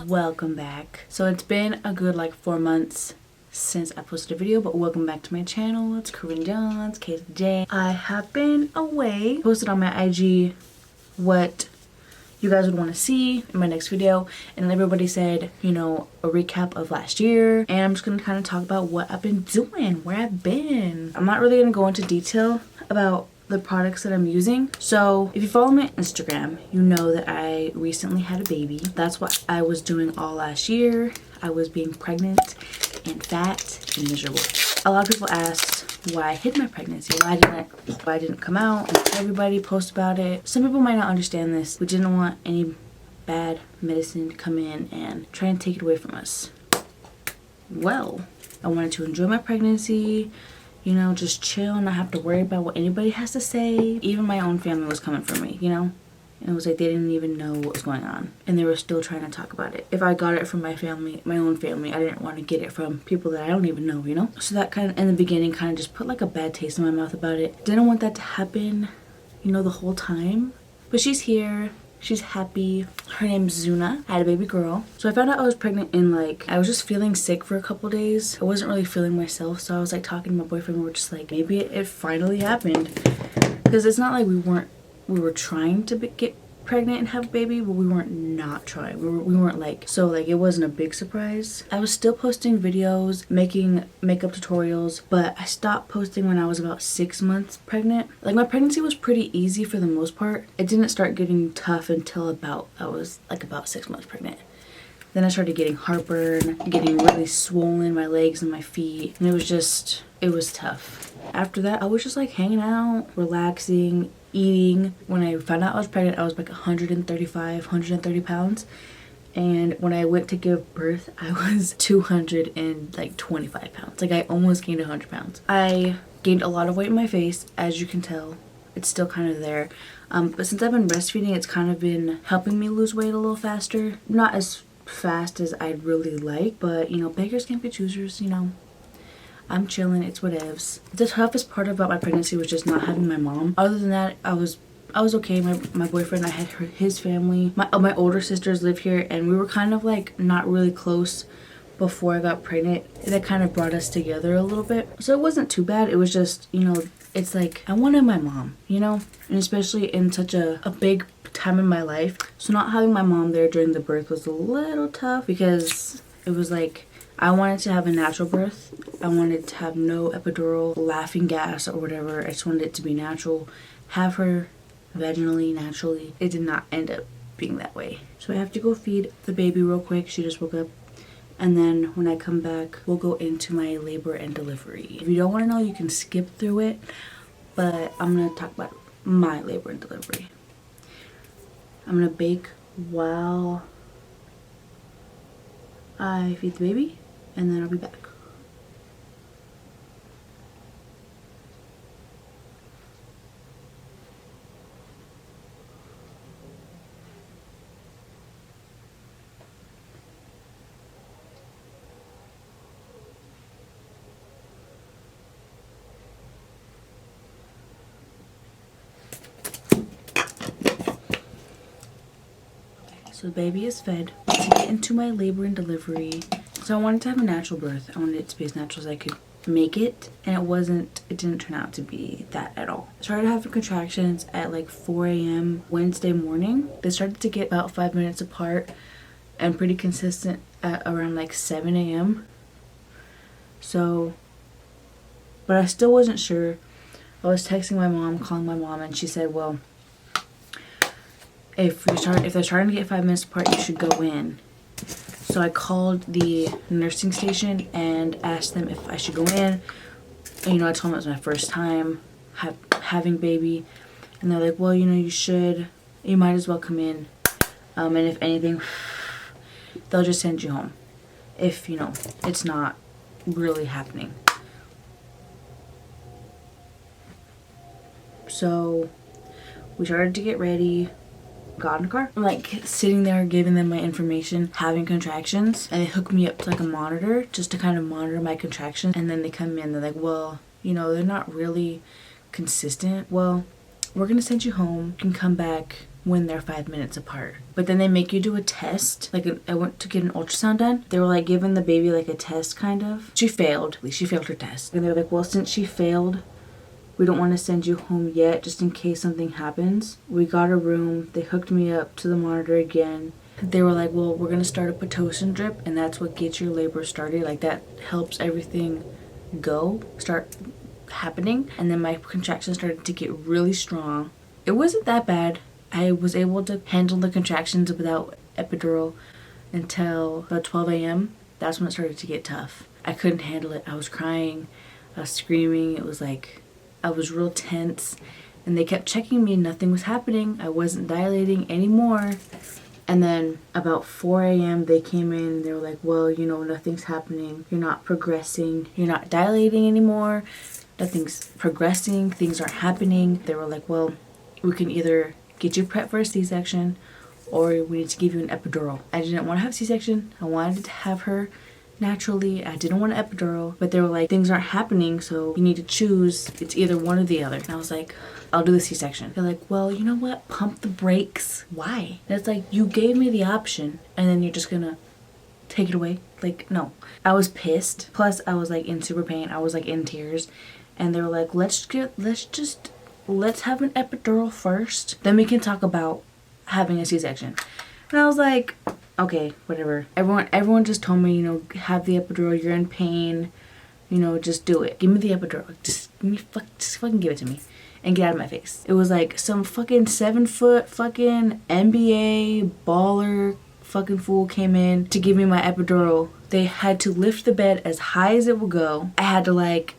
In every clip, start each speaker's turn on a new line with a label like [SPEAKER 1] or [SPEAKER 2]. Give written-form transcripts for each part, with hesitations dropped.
[SPEAKER 1] Welcome back. So it's been a good like 4 months since I posted a video, but welcome back to my channel. It's Korin.Jones, KJ. I have been away. Posted on my IG what you guys would want to see in my next video, and everybody said, you know, a recap of last year, and I'm just gonna kind of talk about what I've been doing, where I've been. I'm not really gonna go into detail about the products that I'm using. So if you follow me on Instagram, you know that I recently had a baby. That's what I was doing all last year. I was being pregnant and fat and miserable. A lot of people asked why I hid my pregnancy, why I didn't come out and everybody post about it. Some people might not understand this. We didn't want any bad medicine to come in and try and take it away from us. Well, I wanted to enjoy my pregnancy, you know, just chill and not have to worry about what anybody has to say. Even my own family was coming for me, you know? And it was like they didn't even know what was going on. And they were still trying to talk about it. If I got it from my family, my own family, I didn't want to get it from people that I don't even know, you know? So that kind of, in the beginning, kind of just put like a bad taste in my mouth about it. Didn't want that to happen, you know, the whole time. But she's here. She's happy. Her name's Zuna. I had a baby girl. So I found out I was pregnant in like, I was just feeling sick for a couple days. I wasn't really feeling myself. So I was like talking to my boyfriend. We were just like, maybe it finally happened. Because it's not like we were trying to get pregnant and have a baby, but we weren't not trying. We weren't like, so like it wasn't a big surprise. I was still posting videos, making makeup tutorials, but I stopped posting when I was about 6 months pregnant. Like my pregnancy was pretty easy for the most part. It didn't start getting tough until I was like about 6 months pregnant. Then I started getting heartburn, getting really swollen, my legs and my feet, and it was tough. After that, I was just like hanging out, relaxing, eating. When I found out I was pregnant, I was like 130 pounds. And when I went to give birth, I was 225 pounds. Like I almost gained 100 pounds. I gained a lot of weight in my face, as you can tell. It's still kind of there. But since I've been breastfeeding, it's kind of been helping me lose weight a little faster. Not as fast as I'd really like, but you know, beggars can't be choosers, you know. I'm chilling, it's whatevs. The toughest part about my pregnancy was just not having my mom. Other than that, I was okay. My boyfriend, I had his family. My older sisters live here, and we were kind of like not really close before I got pregnant. That kind of brought us together a little bit. So it wasn't too bad. It was just, you know, it's like I wanted my mom, you know? And especially in such a big time in my life. So not having my mom there during the birth was a little tough because it was like I wanted to have a natural birth. I wanted to have no epidural, laughing gas or whatever. I just wanted it to be natural. Have her vaginally, naturally. It did not end up being that way. So I have to go feed the baby real quick. She just woke up. And then when I come back, we'll go into my labor and delivery. If you don't want to know, you can skip through it. But I'm going to talk about my labor and delivery. I'm going to bake while I feed the baby. And then I'll be back. So the baby is fed. To get into my labor and delivery. So I wanted to have a natural birth. I wanted it to be as natural as I could make it. And it didn't turn out to be that at all. I started having contractions at like 4 a.m. Wednesday morning. They started to get about 5 minutes apart and pretty consistent at around like 7 a.m. So, but I still wasn't sure. I was texting my mom, calling my mom, and she said, well, if they're starting to get 5 minutes apart, you should go in. So I called the nursing station and asked them if I should go in. And, you know, I told them it was my first time having baby. And they're like, well, you know, you might as well come in. And if anything, they'll just send you home. If, you know, it's not really happening. So we started to get ready. Got in the car. I'm like sitting there giving them my information, having contractions, and they hook me up to like a monitor just to kind of monitor my contractions. And then they come in, they're like, well, you know, they're not really consistent. Well, we're gonna send you home. You can come back when they're 5 minutes apart. But then they make you do a test. Like, I went to get an ultrasound done. They were like giving the baby like a test kind of. She failed. At least she failed her test. And they were like, well, since she failed, we don't want to send you home yet just in case something happens. We got a room. They hooked me up to the monitor again. They were like, well, we're going to start a Pitocin drip, and that's what gets your labor started. Like, that helps everything start happening. And then my contractions started to get really strong. It wasn't that bad. I was able to handle the contractions without epidural until about 12 a.m. That's when it started to get tough. I couldn't handle it. I was crying. I was screaming. It was like, I was real tense. And they kept checking me. Nothing was happening. I wasn't dilating anymore. And then about 4 a.m. they came in and they were like, well, you know, nothing's happening. You're not progressing. You're not dilating anymore. Nothing's progressing. Things aren't happening. They were like, well, we can either get you prepped for a C-section or we need to give you an epidural. I didn't want to have a C-section. I wanted to have her naturally. I didn't want an epidural, but they were like, things aren't happening, so you need to choose. It's either one or the other. And I was like, I'll do the C-section. They're like, well, you know what? Pump the brakes. Why? And it's like, you gave me the option and then you're just gonna take it away. Like, no. I was pissed. Plus, I was like in super pain. I was like in tears. And they were like, let's have an epidural first. Then we can talk about having a C-section. And I was like, okay, whatever. Everyone just told me, you know, have the epidural. You're in pain. You know, just do it. Give me the epidural. Just fucking give it to me. And get out of my face. It was like some fucking 7-foot fucking NBA baller fucking fool came in to give me my epidural. They had to lift the bed as high as it would go. I had to like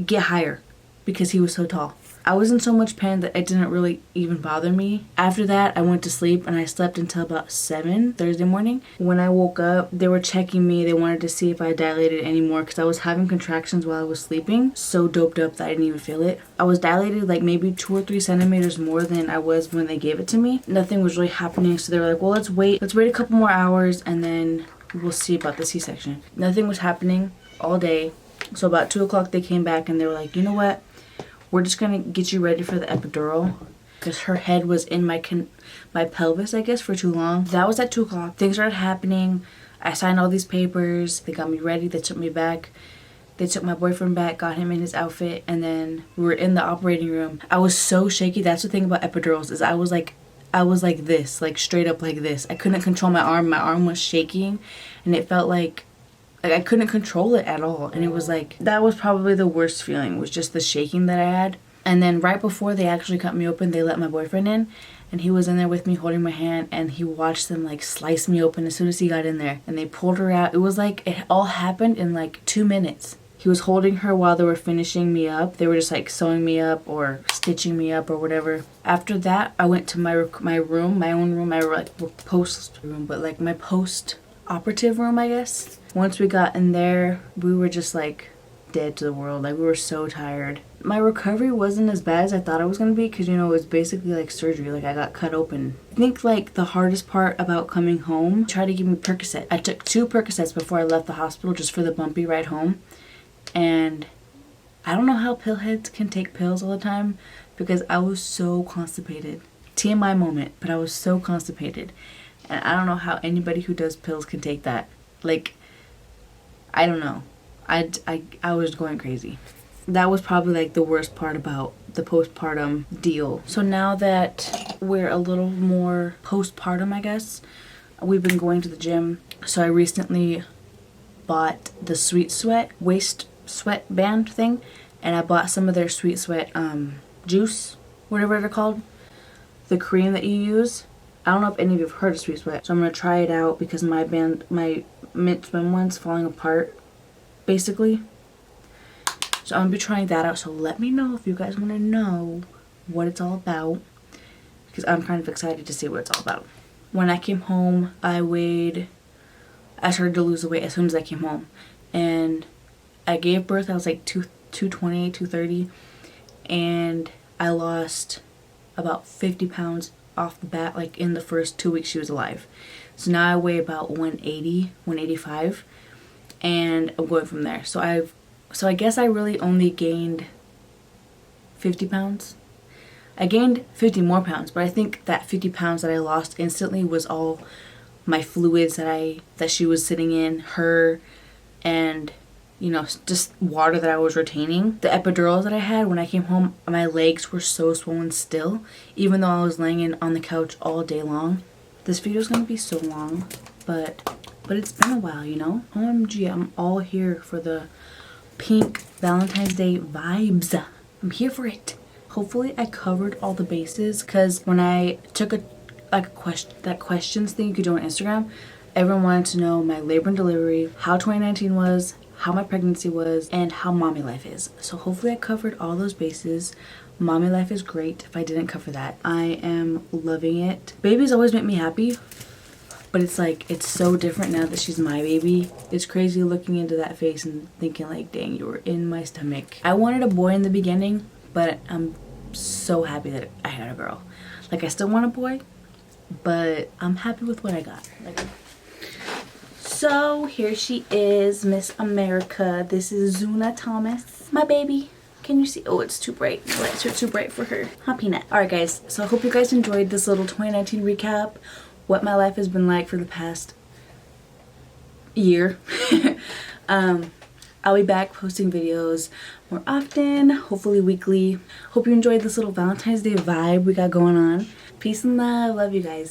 [SPEAKER 1] get higher because he was so tall. I was in so much pain that it didn't really even bother me. After that, I went to sleep and I slept until about 7 Thursday morning. When I woke up, they were checking me. They wanted to see if I dilated anymore because I was having contractions while I was sleeping. So doped up that I didn't even feel it. I was dilated like maybe 2 or 3 centimeters more than I was when they gave it to me. Nothing was really happening. So they were like, well, let's wait a couple more hours and then we'll see about the C-section. Nothing was happening all day. So about 2 o'clock they came back and they were like, you know what? We're just gonna get you ready for the epidural because her head was in my pelvis, I guess, for too long. That was at 2 o'clock. Things started happening. I signed all these papers. They got me ready. They took me back. They took my boyfriend back, got him in his outfit, and then we were in the operating room. I was so shaky. That's the thing about epidurals is I was like this, like straight up like this. I couldn't control my arm. My arm was shaking, and it felt like I couldn't control it at all. And it was like, that was probably the worst feeling, was just the shaking that I had. And then right before they actually cut me open, they let my boyfriend in. And he was in there with me holding my hand. And he watched them like slice me open as soon as he got in there. And they pulled her out. It was like, it all happened in like 2 minutes. He was holding her while they were finishing me up. They were just like sewing me up or stitching me up or whatever. After that, I went to my room, my own room. My like post room, but like my post operative room, I guess. Once we got in there, we were just like dead to the world. Like, we were so tired. My recovery wasn't as bad as I thought it was gonna be because, you know, it was basically like surgery. Like, I got cut open. I think like the hardest part about coming home, tried to give me Percocet. I took 2 Percocets before I left the hospital just for the bumpy ride home. And I don't know how pillheads can take pills all the time because I was so constipated. TMI moment, but I was so constipated. And I don't know how anybody who does pills can take that. Like, I don't know. I was going crazy. That was probably like the worst part about the postpartum deal. So now that we're a little more postpartum, I guess, we've been going to the gym. So I recently bought the Sweet Sweat waist sweatband thing. And I bought some of their Sweet Sweat juice, whatever they're called. The cream that you use. I don't know if any of you have heard of Sweet Sweat, so I'm going to try it out because my Mint Swim one's falling apart, basically. So I'm going to be trying that out, so let me know if you guys want to know what it's all about, because I'm kind of excited to see what it's all about. When I came home, I started to lose the weight as soon as I came home, and I gave birth, I was like 220, 230, and I lost about 50 pounds off the bat, like in the first 2 weeks she was alive. So now I weigh about 180, 185, and I'm going from there. So I guess I really only gained 50 pounds. I gained 50 more pounds, but I think that 50 pounds that I lost instantly was all my fluids that she was sitting in, her, and you know, just water that I was retaining. The epidurals that I had when I came home, my legs were so swollen still, even though I was laying on the couch all day long. This video is gonna be so long, but it's been a while, you know. OMG, I'm all here for the pink Valentine's Day vibes. I'm here for it. Hopefully I covered all the bases, because when I took that questions thing you could do on Instagram, everyone wanted to know my labor and delivery, how 2019 was, how my pregnancy was, and how mommy life is. So hopefully I covered all those bases. Mommy life is great. If I didn't cover that, I am loving it. Babies always make me happy, but it's like, it's so different now that she's my baby. It's crazy looking into that face and thinking like, dang, you were in my stomach. I wanted a boy in the beginning, but I'm so happy that I had a girl. Like, I still want a boy, but I'm happy with what I got. So here she is, Miss America. This is Zuna Thomas, my baby. Can you see? Oh, it's too bright. The lights are too bright for her. Huh, Peanut? Alright guys, so I hope you guys enjoyed this little 2019 recap. What my life has been like for the past year. I'll be back posting videos more often, hopefully weekly. Hope you enjoyed this little Valentine's Day vibe we got going on. Peace and love. Love you guys.